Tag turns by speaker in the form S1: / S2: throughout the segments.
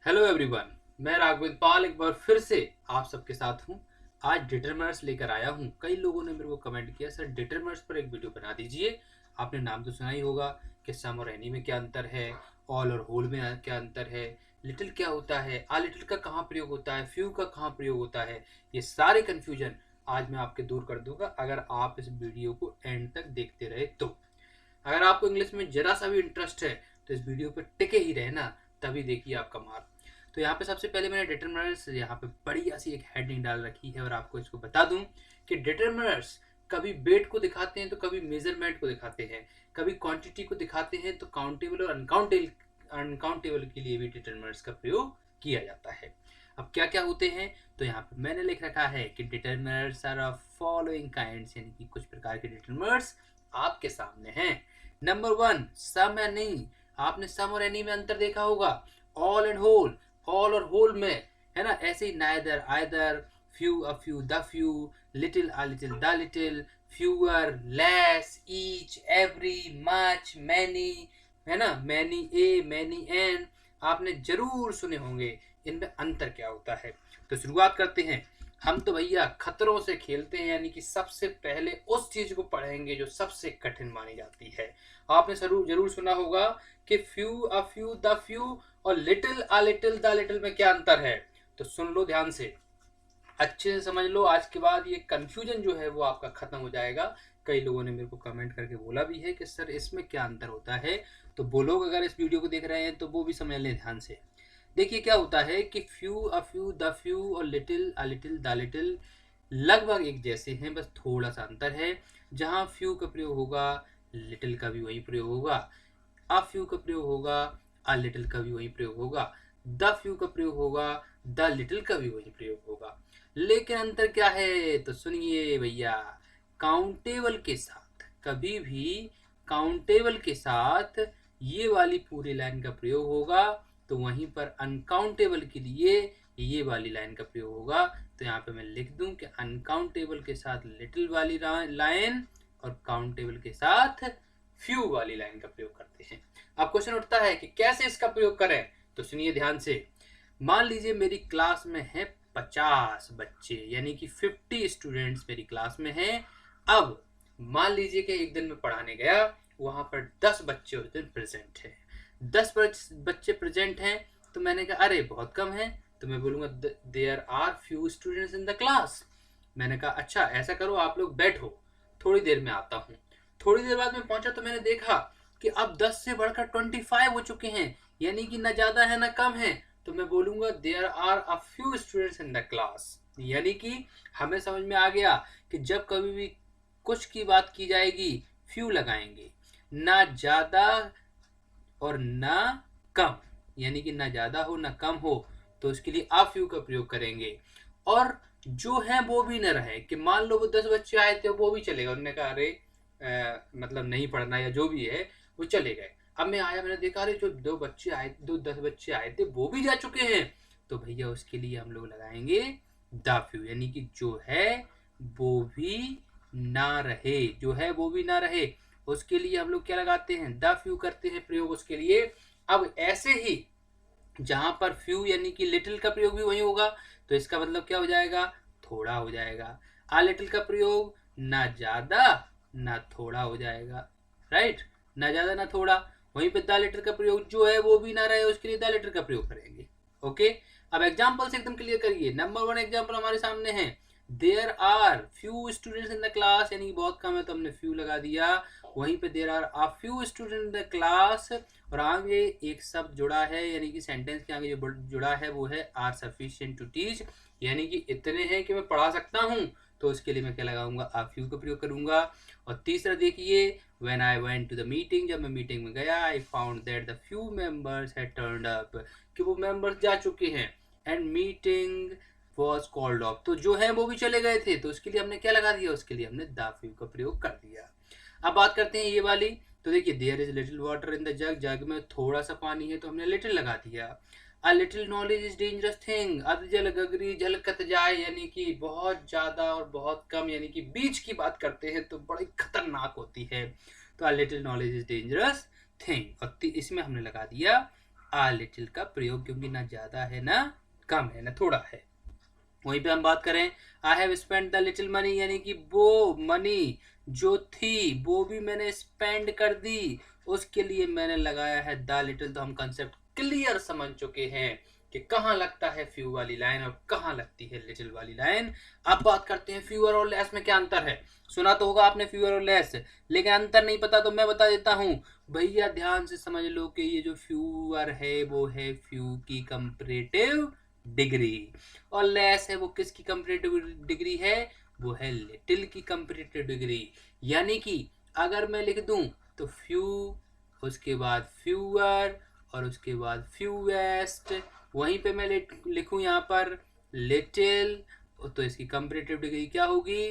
S1: Hello everyone, मैं राघवेंद्र पाल एक बार फिर से आप सबके साथ हूँ। आज डिटरमिनर्स लेकर आया हूँ। कई लोगों ने मेरे को कमेंट किया, सर डिटरमिनर्स पर एक वीडियो बना दीजिए। आपने नाम तो सुना ही होगा कि सम और एनी में क्या अंतर है, ऑल और होल में क्या अंतर है, लिटिल क्या होता है, आ लिटिल का कहाँ प्रयोग होता है, फ्यू का कहाँ प्रयोग होता है। ये सारे कन्फ्यूजन आज मैं आपके दूर कर दूंगा अगर आप इस वीडियो को एंड तक देखते रहे तो। अगर आपको इंग्लिश में जरा सा भी इंटरेस्ट है तो इस वीडियो पर टिके ही रहना, तभी देखिए आपका मार्क। तो यहाँ पे सबसे पहले मैंने डिटरमिनर्स यहाँ पे बढ़िया सी एक हेडिंग डाल रखी है और आपको इसको बता दूं कि डिटरमिनर्स कभी वेट को दिखाते हैं तो कभी मेजरमेंट को दिखाते हैं, कभी क्वांटिटी को दिखाते हैं, तो काउंटेबल और अनकाउंटेबल के लिए भी डिटरमिनर्स का प्रयोग किया जाता है। अब क्या क्या होते हैं, तो यहाँ पे मैंने लिख रखा है कि determiners are of following kinds, यानी कि कुछ प्रकार के डिटरमिनर्स आपके सामने हैं। Number 1, some and any. आपने सम और एनी में अंतर देखा होगा। ऑल एंड होल, ऑल और होल में, है ना। ऐसे ही neither, either, few, a few, the few, little, a little, the little, fewer, less, each, every, much, many, है ना। मैनी ए, मैनी एन, आपने जरूर सुने होंगे। इनमें अंतर क्या होता है, तो शुरुआत करते हैं। हम तो भैया खतरों से खेलते हैं, यानी कि सबसे पहले उस चीज को पढ़ेंगे जो सबसे कठिन मानी जाती है। आपने जरूर सुना होगा कि few, a few, the few और little, a little, the little में क्या अंतर है। तो सुन लो ध्यान से, अच्छे से समझ लो। आज के बाद ये कंफ्यूजन जो है वो आपका खत्म हो जाएगा। कई लोगों ने मेरे को कमेंट करके बोला भी है कि सर इसमें क्या अंतर होता है, तो वो लोग अगर इस वीडियो को देख रहे हैं तो वो भी समझ लें ध्यान से। देखिए क्या होता है कि few, a few, the few और little, a little, the little लगभग एक जैसे हैं, बस थोड़ा सा अंतर है। जहां फ्यू का प्रयोग होगा, लिटिल का भी वही प्रयोग होगा। अ फ्यू का प्रयोग होगा, अ लिटिल का भी वही प्रयोग होगा। द फ्यू का प्रयोग होगा, द लिटिल का भी वही प्रयोग होगा। लेकिन अंतर क्या है, तो सुनिए भैया। काउंटेबल के साथ, कभी भी काउंटेबल के साथ ये वाली पूरी लाइन का प्रयोग होगा, तो वहीं पर अनकाउंटेबल के लिए ये वाली लाइन का प्रयोग होगा। तो यहाँ पे मैं लिख दूं कि अनकाउंटेबल के साथ लिटिल वाली लाइन और काउंटेबल के साथ फ्यू वाली लाइन का प्रयोग करते हैं। अब क्वेश्चन उठता है कि कैसे इसका प्रयोग करें, तो सुनिए ध्यान से। मान लीजिए मेरी क्लास में है 50 बच्चे, यानी कि 50 स्टूडेंट्स मेरी क्लास में हैं। अब मान लीजिए कि एक दिन मैं पढ़ाने गया, वहां पर 10 बच्चे उस दिन प्रेजेंट हैं। 10 बच्चे प्रेजेंट हैं, तो मैंने कहा अरे बहुत कम है, तो मैं बोलूंगा there are few students in the class. मैंने कहा अच्छा ऐसा करो, आप लोग बैठो, थोड़ी देर में आता हूँ। थोड़ी देर बाद में पहुंचा तो मैंने देखा कि अब 10 से बढ़कर 25 हो चुके हैं, यानी कि ना ज्यादा है ना कम है। तो मैं बोलूंगा there are a few students in the class. यानी कि हमें समझ में आ गया कि जब कभी भी कुछ की बात की जाएगी, फ्यू लगाएंगे, ना ज्यादा और ना कम, यानी कि ना ज्यादा हो ना कम हो, तो उसके लिए आ फ्यू का प्रयोग करेंगे। और जो है वो भी न रहे कि मान लो वो 10 बच्चे आए थे, वो भी चले गए, उन्होंने कहा अरे मतलब नहीं पढ़ना या जो भी है, वो चले गए। अब मैं आया, मैंने देखा अरे जो 10 बच्चे आए थे वो भी जा चुके हैं, तो भैया उसके लिए हम लोग लगाएंगे द फ्यू, यानी कि जो है वो भी ना रहे, जो है वो भी ना रहे। उसके लिए हम लोग क्या लगाते हैं, द फ्यू करते हैं प्रयोग उसके लिए। अब ऐसे ही जहां पर फ्यू यानी कि लिटिल का प्रयोग भी वही होगा, तो इसका मतलब क्या हो जाएगा, थोड़ा हो जाएगा। आ लिटिल का प्रयोग ना ज्यादा ना थोड़ा हो जाएगा, राइट, ना ज्यादा ना थोड़ा। वहीं पे द लिटिल का प्रयोग जो है वो भी ना रहे, उसके लिए द लिटिल का प्रयोग करेंगे। ओके, अब एग्जाम्पल से एकदम क्लियर करिए। नंबर 1 एग्जाम्पल हमारे सामने है, there are few students in the class, यानी कि बहुत कम है तो हमने फ्यू लगा दिया। वहीं पे there are a few student in the class, और आगे एक शब्द जुड़ा है, यानी कि सेंटेंस के आगे जो जुड़ा है वो है आर सफिशिएंट टू टीच, यानी कि इतने हैं कि मैं पढ़ा सकता हूँ, तो उसके लिए मैं क्या लगाऊंगा, आ फ्यू का प्रयोग करूंगा। और तीसरा देखिए, when I went to the meeting, जब मैं मीटिंग में गया, I found that the few members had turned up, कि वो मेंबर्स जा चुके हैं, and meeting was called off, तो जो है वो भी चले गए थे, तो उसके लिए हमने क्या लगा दिया, उसके लिए हमने द फ्यू का प्रयोग कर दिया। अब बात करते हैं ये वाली, तो देखिए there is little water in the jug, jug में थोड़ा सा पानी है तो हमने लिटिल लगा दिया। A little knowledge is dangerous thing, अध जल गगरी झलकत जाए, यानी कि बहुत ज्यादा और बहुत कम, यानी कि बीच की बात करते हैं तो बड़ी खतरनाक होती है, तो a little knowledge is dangerous thing. और इसमें हमने लगा दिया आ लिटिल का प्रयोग, क्योंकि ना ज्यादा है ना कम है ना थोड़ा है। वहीं पे हम बात करें I have spend the little money, यानी कि वो मनी जो थी वो भी मैंने स्पेंड कर दी, उसके लिए मैंने लगाया है द लिटिल। तो हम कंसेप्ट क्लियर समझ चुके हैं कि कहाँ लगता है फ्यू वाली लाइन और कहाँ लगती है लिटिल वाली लाइन। अब बात करते हैं फ्यूअर और लेस में क्या अंतर है। सुना तो होगा आपने फ्यूअर और लेस, लेकिन अंतर नहीं पता तो मैं बता देता हूँ। भैया ध्यान से समझ लो कि ये जो फ्यूअर है वो है फ्यू की कंपैरेटिव डिग्री, और लेस है वो किसकी कंपैरेटिव डिग्री है, वो है लिटिल की कंपैरेटिव डिग्री। यानी कि अगर मैं लिख दूं तो फ्यू, उसके बाद फ्यूअर और उसके बाद फ्यूएस्ट, वहीं पे मैं लिखूं यहाँ पर लिटिल, तो इसकी कंपैरेटिव डिग्री क्या होगी,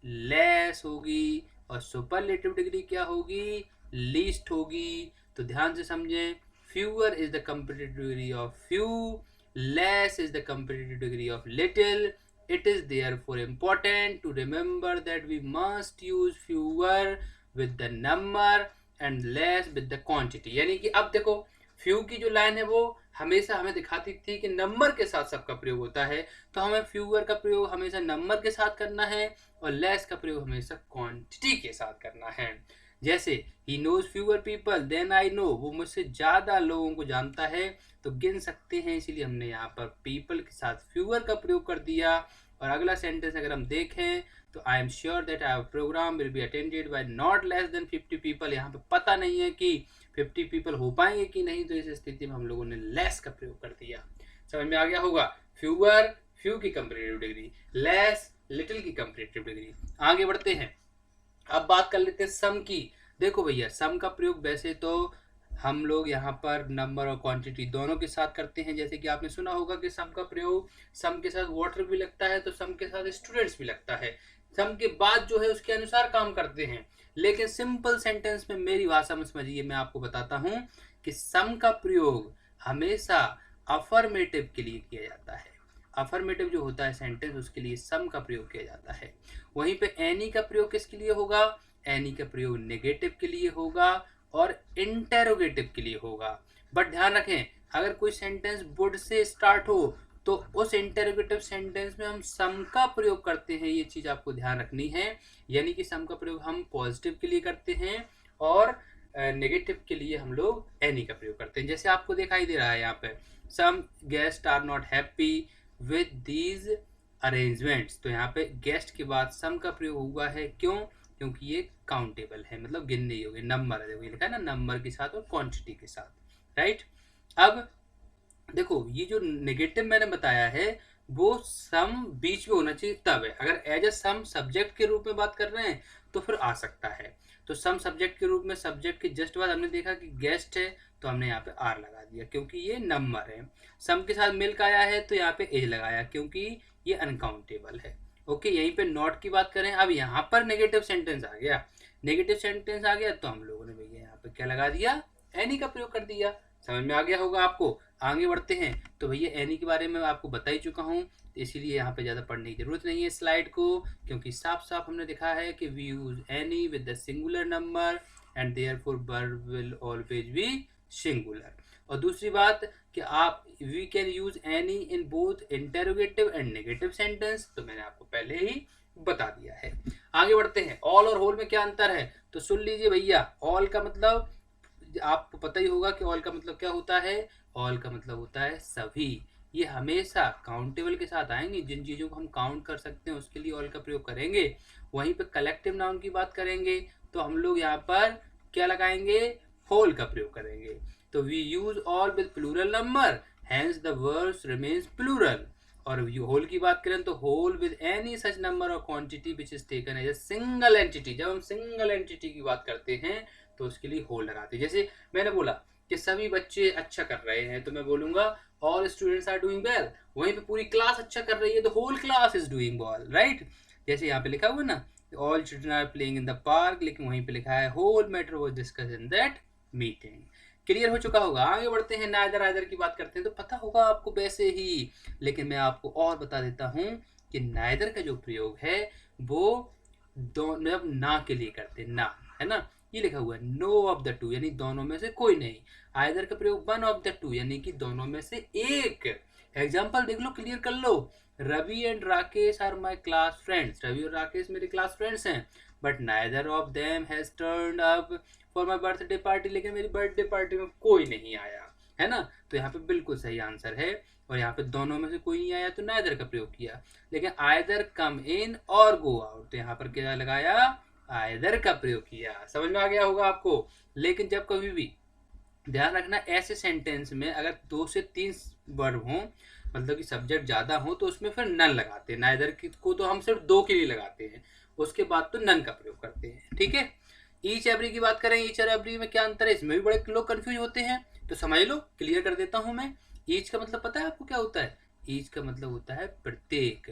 S1: लेस होगी, और सुपरलेटिव डिग्री क्या होगी, लीस्ट होगी। तो ध्यान से समझें, fewer is the comparative degree of few, less is the comparative degree of little. It is therefore important to remember that we must use fewer with the number and less with the quantity। यानी कि अब देखो few की जो line है वो हमेशा हमें दिखाती थी कि नंबर के साथ सबका प्रयोग होता है, तो हमें फ्यूअर का प्रयोग हमेशा नंबर के साथ करना है और लेस का प्रयोग हमेशा क्वांटिटी के साथ करना है। जैसे ही knows fewer people than I know, वो मुझसे ज्यादा लोगों को जानता है तो गिन सकते हैं, इसीलिए हमने यहाँ पर पीपल के साथ फ्यूअर का प्रयोग कर दिया। और अगला सेंटेंस अगर हम देखें तो I am sure that our programme will be attended by not less than 50 people. यहाँ पे पता नहीं है कि 50 पीपल हो पाएंगे कि नहीं, तो इस स्थिति में हम लोगों ने लेस का प्रयोग कर दिया। समझ में आ गया होगा, फ्यूअर फ्यू की कंपैरेटिव डिग्री, लेस लिटिल की कंपैरेटिव डिग्री। आगे बढ़ते हैं, अब बात कर लेते हैं सम की। देखो भैया सम का प्रयोग वैसे तो हम लोग यहाँ पर नंबर और क्वांटिटी दोनों के साथ करते हैं। जैसे कि आपने सुना होगा कि सम का प्रयोग सम के साथ वाटर भी लगता है तो सम के साथ स्टूडेंट्स भी लगता है, सम के बाद जो है उसके अनुसार काम करते हैं। लेकिन सिंपल सेंटेंस में मेरी भाषा में समझिए, मैं आपको बताता हूँ कि सम का प्रयोग हमेशा अफर्मेटिव के लिए किया जाता है। अफर्मेटिव जो होता है सेंटेंस उसके लिए सम का प्रयोग किया जाता है। वहीं पे एनी का प्रयोग किसके लिए होगा, एनी का प्रयोग नेगेटिव के लिए होगा और इंटेरोगेटिव के लिए होगा। बट ध्यान रखें अगर कोई सेंटेंस वुड से स्टार्ट हो तो उस इंटेरोगेटिव सेंटेंस में हम सम का प्रयोग करते हैं, ये चीज आपको ध्यान रखनी है। यानी कि सम का प्रयोग हम पॉजिटिव के लिए करते हैं और नेगेटिव के लिए हम लोग एनी का प्रयोग करते हैं। जैसे आपको दिखाई दे रहा है यहाँ पे some guest are not happy with these arrangements, तो यहाँ पे गेस्ट के बाद सम का प्रयोग हुआ है, क्यों, क्योंकि ये काउंटेबल है, मतलब गिनने योग्य नंबर है। देखो ये लिखा है ना, नंबर के साथ और क्वांटिटी के साथ, राइट। अब देखो ये जो नेगेटिव मैंने बताया है वो सम बीच में होना चाहिए तब है। अगर एज ए सम सब्जेक्ट के रूप में बात कर रहे हैं तो फिर आ सकता है। तो सम सब्जेक्ट के रूप में सब्जेक्ट के जस्ट बाद हमने देखा कि गेस्ट है तो हमने यहाँ पे आर लगा दिया क्योंकि ये नंबर है। सम के साथ मिल्क आया है तो यहाँ पे एज लगाया क्योंकि ये अनकाउंटेबल है। ओके, यहीं पे नॉट की बात करें, अब यहाँ पर नेगेटिव सेंटेंस आ गया, नेगेटिव सेंटेंस आ गया तो हम लोगों ने भैया यहाँ पे क्या लगा दिया, एनी का प्रयोग कर दिया। समझ में आ गया होगा आपको। आगे बढ़ते हैं तो भैया एनी के बारे में आपको बता ही चुका हूँ, तो इसीलिए यहाँ पे ज़्यादा पढ़ने की जरूरत नहीं है स्लाइड को, क्योंकि साफ साफ हमने देखा है कि we use any with the singular number and therefore verb will always be singular. और दूसरी बात कि आप we can use any in both interrogative and negative sentence, तो मैंने आपको पहले ही बता दिया है। आगे बढ़ते हैं, ऑल और होल में क्या अंतर है, तो सुन लीजिए भैया। ऑल का मतलब आपको पता ही होगा कि ऑल का मतलब क्या होता है, ऑल का मतलब होता है सभी। ये हमेशा काउंटेबल के साथ आएंगे, जिन चीजों को हम काउंट कर सकते हैं उसके लिए ऑल का प्रयोग करेंगे। वहीं पे कलेक्टिव नाउन की बात करेंगे तो हम लोग यहाँ पर क्या लगाएंगे, होल का प्रयोग करेंगे। तो we use all with plural number hence the words remains plural. और होल की बात करें तो whole with any such number और quantity which is taken as a single entity. जब हम सिंगल एंटिटी की बात करते हैं तो उसके लिए होल लगाते हैं। जैसे मैंने बोला कि सभी बच्चे अच्छा कर रहे हैं तो मैं बोलूंगा all students are doing well. वहीं पे पूरी क्लास अच्छा कर रही है तो whole class is doing well, right. जैसे यहाँ पे लिखा हुआ ना all children are playing in the park, लेकिन वहीं पे लिखा है whole matter was discussed in that meeting. Clear हो चुका होगा। आगे बढ़ते हैं, नाइदर आइदर की बात करते हैं तो पता होगा आपको वैसे ही, लेकिन मैं आपको और बता देता हूं कि नाइदर का जो प्रयोग है वो दो मतलब ना के लिए करते हैं, ना है ना, ये लिखा हुआ है नो ऑफ द टू यानी दोनों में से कोई नहीं। आइदर का प्रयोग वन ऑफ द टू यानी कि दोनों में से एक। एग्जाम्पल देख लो, क्लियर कर लो। Ravi and Rakesh are my class friends, Ravi और राकेश मेरे क्लास फ्रेंड्स हैं, but neither of them has turned up for my birthday party, लेकिन मेरी बर्थडे पार्टी में कोई नहीं आया, है ना। तो यहाँ पे बिल्कुल सही आंसर है। और यहाँ पे दोनों में से कोई नहीं आया तो नाइदर का प्रयोग किया। लेकिन आइदर कम इन और गो आउट, तो यहाँ पर क्या लगाया, आइदर का प्रयोग किया। समझ में आ गया होगा आपको। लेकिन जब कभी भी ध्यान रखना, ऐसे सेंटेंस में अगर 2 से 3 वर्ब हों, मतलब कि सब्जेक्ट ज्यादा हो, तो उसमें फिर नन लगाते हैं। नाइदर को तो हम सिर्फ 2 के लिए लगाते हैं, उसके बाद तो नन का प्रयोग करते हैं, ठीक है। ईच एवरी की बात करें, ईच और एवरी में क्या अंतर है, इसमें भी बड़े लोग कंफ्यूज होते हैं, तो समझ लो, क्लियर कर देता हूं मैं। ईच का मतलब पता है आपको क्या होता है? ईच का मतलब होता है प्रत्येक।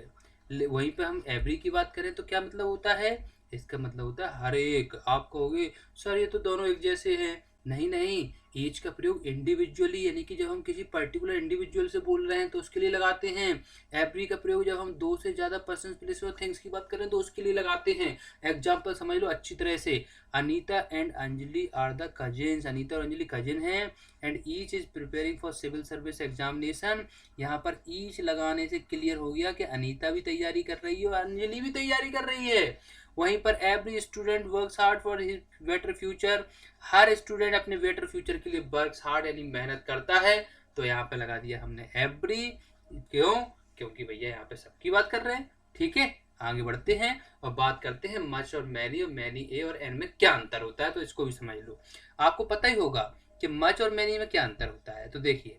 S1: वहीं पे हम एवरी की बात करें तो क्या मतलब होता है? इसका मतलब होता है हर एक। आप कहोगे सर ये तो दोनों एक जैसे हैं। नहीं नहीं, ईच का प्रयोग इंडिविजुअली यानी कि जब हम किसी पर्टिकुलर इंडिविजुअल से बोल रहे हैं तो उसके लिए लगाते हैं। एवरी का प्रयोग जब हम 2 से ज्यादा पर्सन, प्लेस और थिंग्स की बात करें तो उसके लिए लगाते हैं। एग्जाम्पल समझ लो अच्छी तरह से। Anita and Anjali are the cousins, Anita और अंजलि कजिन हैं। And each is preparing for civil service examination, यहाँ पर ईच लगाने से क्लियर हो गया कि अनीता भी तैयारी कर रही है और अंजलि भी तैयारी कर रही है। वहीं पर every student works hard for his better future, her student अपने बेटर फ्यूचर के लिए वर्क्स हार्ड यानी मेहनत करता है। तो यहाँ पे लगा दिया हमने एवरी। क्यों? क्योंकि भैया यहाँ पे सबकी बात कर रहे हैं, ठीक है। आगे बढ़ते हैं और बात करते हैं मच और मैनी, और मैनी ए और एन में क्या अंतर होता है, तो इसको भी समझ लो। आपको पता ही होगा कि मच और मैनी में क्या अंतर होता है। तो देखिए,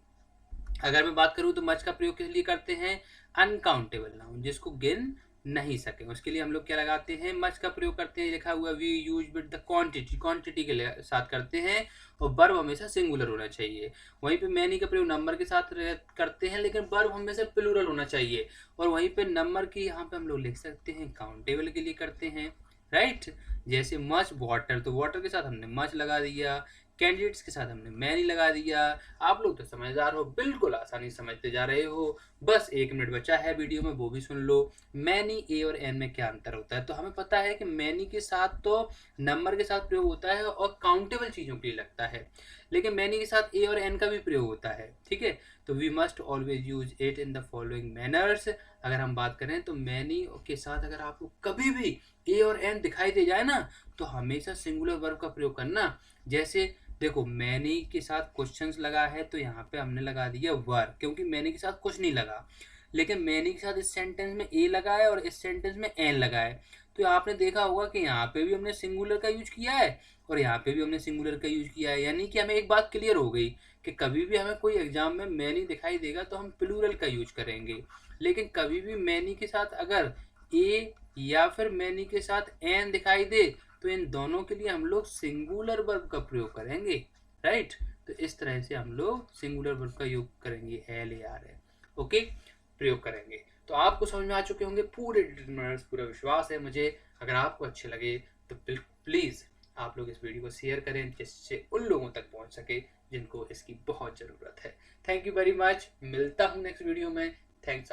S1: अगर मैं बात करूं तो मच का प्रयोग किस लिए करते हैं? अनकाउंटेबल नाउन, जिसको गिन नहीं सके, उसके लिए हम लोग क्या लगाते हैं? मच का प्रयोग करते हैं। लिखा हुआ we use with the quantity, quantity के साथ करते हैं। और वर्ब हमेशा सिंगुलर होना चाहिए। वहीं पे मैनी का प्रयोग नंबर के साथ करते हैं, लेकिन वर्ब हमेशा प्लूरल होना चाहिए। और वहीं पे नंबर की यहाँ पे हम लोग लिख सकते हैं काउंटेबल के लिए करते हैं, राइट। जैसे मच वाटर, तो वाटर के साथ हमने मच लगा दिया। कैंडिडेट्स के साथ हमने मैनी लगा दिया। आप लोग तो समझदार हो, बिल्कुल आसानी समझते जा रहे हो। बस 1 मिनट बचा है वीडियो में, वो भी सुन लो। मैनी ए और एन में क्या अंतर होता है? तो हमें पता है कि मैनी के साथ तो नंबर के साथ प्रयोग होता है और काउंटेबल चीजों के लिए लगता है, लेकिन मैनी के साथ ए और एन का भी प्रयोग होता है, ठीक है। तो we must always use it in the following manners. अगर हम बात करें तो मैनी के साथ अगर आपको कभी भी ए और एन दिखाई दे जाए ना, तो हमेशा सिंगुलर वर्ब का प्रयोग करना। जैसे देखो, मैनी के साथ क्वेश्चंस लगा है तो यहाँ पे हमने लगा दिया वर, क्योंकि मैनी के साथ कुछ नहीं लगा। लेकिन मैनी के साथ इस सेंटेंस में ए लगा है और इस सेंटेंस में एन लगा है। तो आपने देखा होगा कि यहाँ पे भी हमने सिंगुलर का यूज किया है और यहाँ पे भी हमने सिंगुलर का यूज किया है। यानी कि हमें एक बात क्लियर हो गई कि कभी भी हमें कोई एग्जाम में मैनी दिखाई देगा तो हम प्लूरल का यूज करेंगे। लेकिन कभी भी मैनी के साथ अगर ए या फिर मैनी के साथ एन दिखाई दे तो इन दोनों के लिए हम लोग सिंगुलर वर्ब का प्रयोग करेंगे, राइट। तो इस तरह से हम लोग सिंगुलर वर्ब का योग करेंगे, एल ए आर है, ओके, प्रयोग करेंगे। तो आपको समझ में आ चुके होंगे पूरे डिटरमिनर्स, पूरा विश्वास है मुझे। अगर आपको अच्छे लगे तो प्लीज आप लोग इस वीडियो को शेयर करें, जिससे उन लोगों तक पहुंच सके जिनको इसकी बहुत जरूरत है। थैंक यू वेरी मच, मिलता हूं नेक्स्ट वीडियो में। थैंक्स।